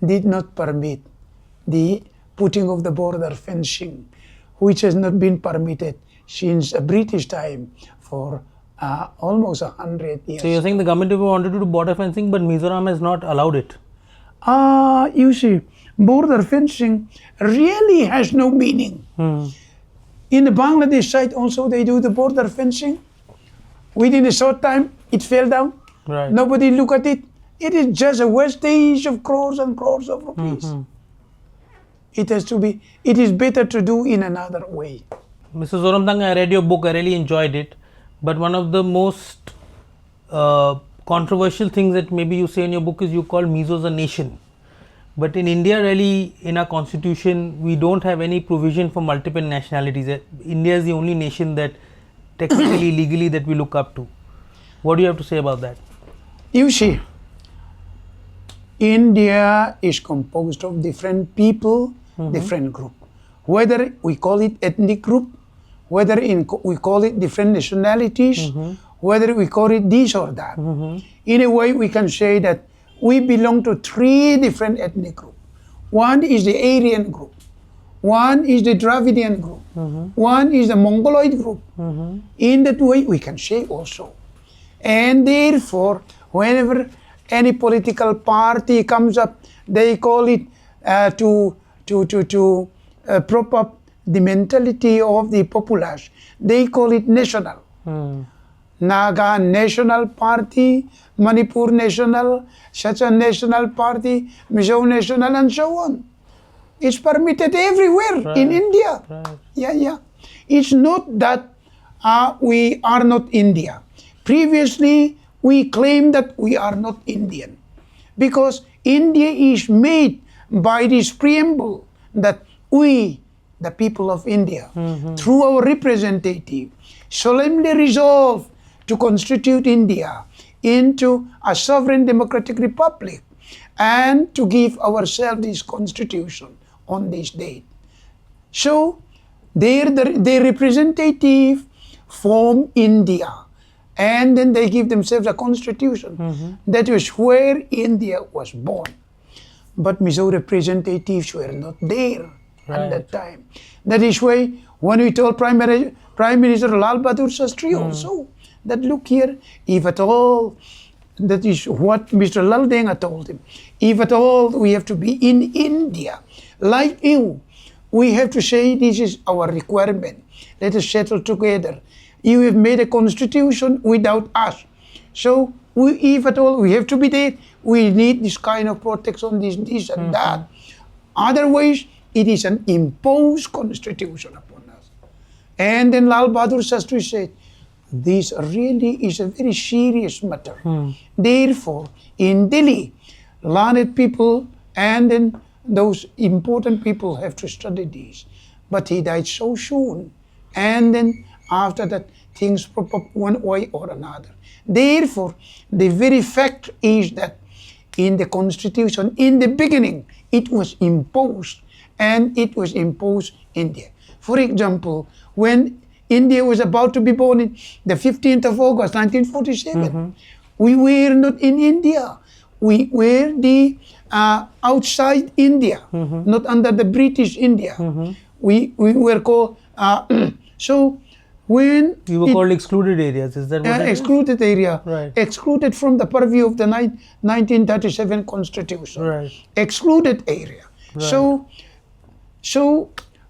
did not permit the putting of the border fencing, which has not been permitted since British time for almost 100 years. So you're saying the government wanted to do border fencing, but Mizoram has not allowed it. You see, border fencing really has no meaning. In the Bangladesh side also they do the border fencing. Within a short time it fell down. Right. Nobody look at it. It is just a wastage of crores and crores of rupees. It is better to do in another way. Mr. Zoramthanga, I read your book, I really enjoyed it. But one of the most controversial things that maybe you say in your book is you call Mizos a nation. But in India, really, in our constitution, we don't have any provision for multiple nationalities. India is the only nation that technically, legally, that we look up to. What do you have to say about that? You see, India is composed of different people, different group. Whether we call it ethnic group, whether we call it different nationalities, whether we call it this or that. In a way, we can say that we belong to three different ethnic groups. One is the Aryan group, one is the Dravidian group, one is the Mongoloid group. In that way, we can say also. And therefore, whenever any political party comes up, they call it to prop up the mentality of the populace. They call it national. Naga National Party, Manipur National, such a national party, Mizo National, and so on. It's permitted everywhere in India. Yeah. It's not that we are not India. Previously, we claimed that we are not Indian because India is made by this preamble that we, the people of India, through our representative, solemnly resolve to constitute India into a sovereign democratic republic and to give ourselves this constitution on this date. So, their representative form India, and then they give themselves a constitution. That was where India was born. But Mizo representatives were not there at that time. That is why when we told Prime Minister Lal Bahadur Shastri also, that look here, if at all, that is what Mr. Laldenga told him, if at all we have to be in India, like you, we have to say this is our requirement. Let us settle together. You have made a constitution without us. So if at all we have to be there, we need this kind of protection, this and that. Otherwise, it is an imposed constitution upon us. And then Lal Bahadur Shastri said, this really is a very serious matter. Therefore, in Delhi, learned people and then those important people have to study this. But he died so soon. And then after that, things pop up one way or another. Therefore, the very fact is that in the constitution, in the beginning, it was imposed, and it was imposed India. For example, when India was about to be born in the 15th of August, 1947, we were not in India. We were the outside India, not under the British India. We were called, so when you were called excluded areas, is that what that excluded is? Area, excluded from the purview of the 1937 Constitution, excluded area. So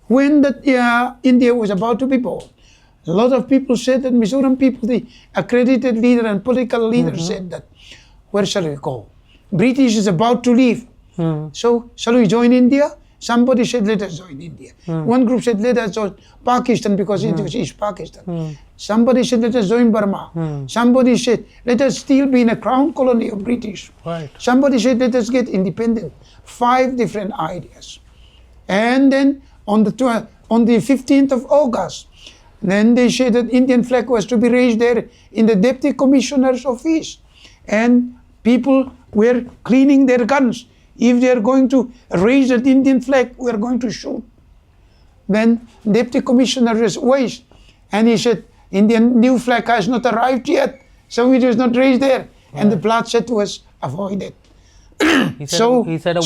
when that India was about to be born, a lot of people said that Mizoram people, the accredited leader and political leader said that, where shall we go? British is about to leave. So shall we join India? Somebody said, let us join India. One group said, let us join Pakistan because it was East Pakistan. Somebody said, let us join Burma. Somebody said, let us still be in a crown colony of British. Somebody said, let us get independent. 5 different ideas. And then on the 15th of August, then they said that Indian flag was to be raised there in the Deputy Commissioner's office. And people were cleaning their guns. If they are going to raise the Indian flag, we are going to shoot. Then Deputy Commissioner was wise, and he said, Indian new flag has not arrived yet, so it was not raised there. And the bloodshed was avoided. He said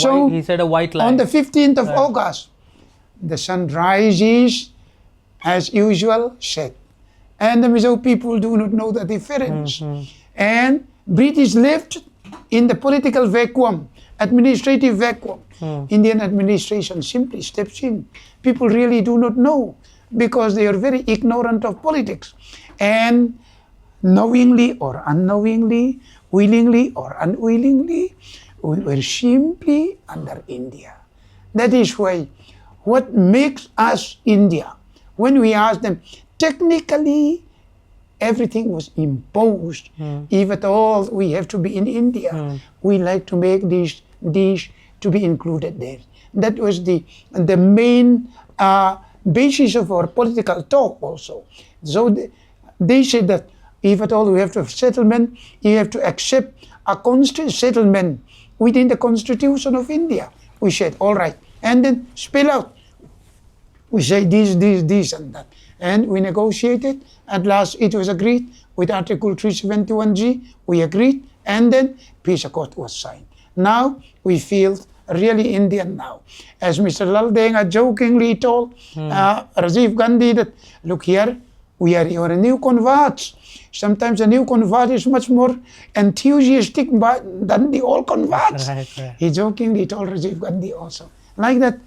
a white lie. On the 15th of August, the sun rises as usual set. and the Mizo people do not know the difference. And British left in the political vacuum, administrative vacuum. Indian administration simply steps in. People really do not know because they are very ignorant of politics. And knowingly or unknowingly, willingly or unwillingly, we were simply under India. That is why what makes us India, when we ask them, technically everything was imposed. If at all we have to be in India, we like to make this dish to be included there. That was the main basis of our political talk also. So they said that if at all we have to have settlement, you have to accept a constant settlement within the constitution of India. We said, all right, and then spell out. We say this and that. And we negotiated. At last it was agreed with Article 371G. We agreed, and then peace accord was signed. Now we feel really Indian now. As Mr. Laldenga jokingly told Rajiv Gandhi that, look here, we are your new converts. Sometimes a new convert is much more enthusiastic than the old converts. Right. He jokingly told Rajiv Gandhi also. Like that,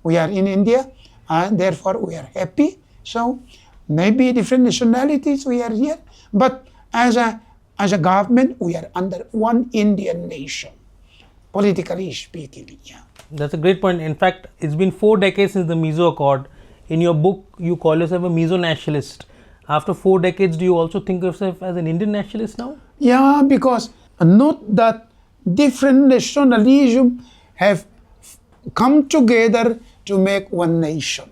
we are in India, and therefore we are happy. So maybe different nationalities we are here, but as a government, we are under one Indian nation, politically speaking. Yeah. That's a great point. In fact, it's been 4 decades since the Mizo Accord. In your book, you call yourself a Mizo nationalist. After 4 decades, do you also think of yourself as an Indian nationalist now? Yeah, because not that different nationalism have come together to make one nation.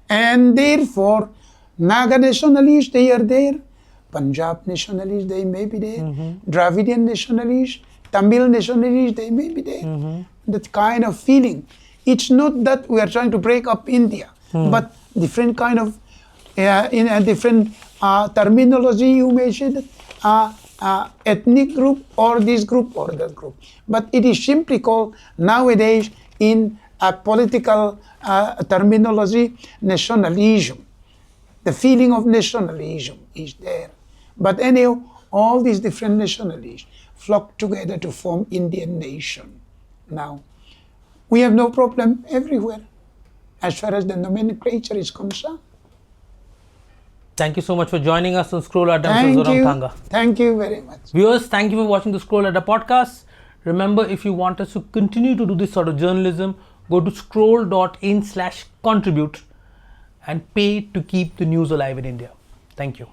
And therefore, Naga nationalists, they are there. Punjab nationalists, they may be there. Dravidian nationalists, Tamil nationalists, they may be there. That kind of feeling. It's not that we are trying to break up India, but different kind of, in a different terminology, you may say that ethnic group or this group or that group. But it is simply called nowadays in a political terminology, nationalism. The feeling of nationalism is there. But anyhow, all these different nationalities flock together to form Indian nation. Now, we have no problem everywhere as far as the nomenclature is concerned. Thank you so much for joining us on Scroll Adda, Thank Mr. you. Zoramthanga. Thank you very much. Viewers, thank you for watching the Scroll Adda podcast. Remember, if you want us to continue to do this sort of journalism, go to scroll.in/contribute and pay to keep the news alive in India. Thank you.